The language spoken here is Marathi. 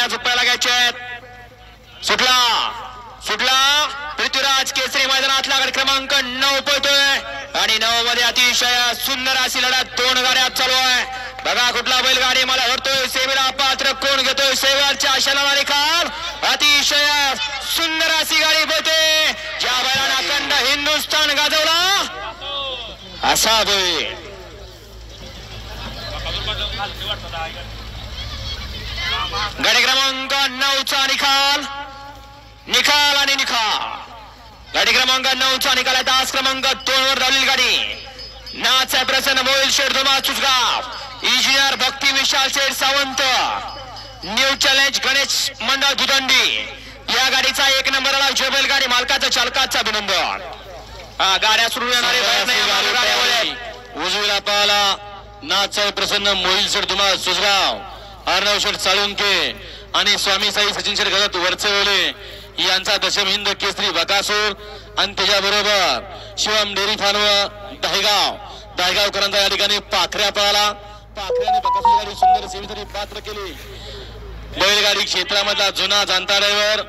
गाड्या झुपायला घ्यायच्या आहेत. सुटला सुटला पृथ्वीराज केसरी मैदानातला गट क्रमांक 9 पळतोय आणि 9 मध्ये अतिशय सुंदर अशी लढत 2 गाड्या चालू आहे. बघा कुठला बैलगाडी मला हरतोय सेवेला पात्र कोण घेतोय शेवटच्या आशाला निकाल. अतिशय सुंदर अशी गाडी पळते ज्या बैलानं अखंड हिंदुस्थान गाजवला असा बैल. गाडी क्रमांक 9 चा निकाल निकाल आणि निकाल. गाडी क्रमांक 9 चा निकाल आहे. तास क्रमांक 2 वर धावलेली गाडी नाचा प्रसन्न मोहिल शेठ धुमा चुसगाव, इंजिनियर भक्ती विशाल शेठ सावंत, न्यू चॅलेंज गणेश मंडळ दुदंडी या गाडीचा 1 नंबरला जोबेल गाडी मालकाचा चालकाचा अभिनंदन. गाड्या सुरू येणारे उजवीला पाहला नाचा प्रसन्न मोहिल शेठ धुमा चुसगाव, अर्णव शेठ साळुंके आणि स्वामी साई सचिन शेठ गजत वरचवले यांचा दशम हिंद केसरी बकासूर आणि त्याच्याबरोबर शिवम डेरी फार्म दहेगावकरांचा या ठिकाणी पाखऱ्या पळाला. पाखऱ्याने बकासूर गाडी सुंदर सेवेसाठी पात्र केली. बैलगाडी क्षेत्रामधला जुना जाणता ड्रायव्हर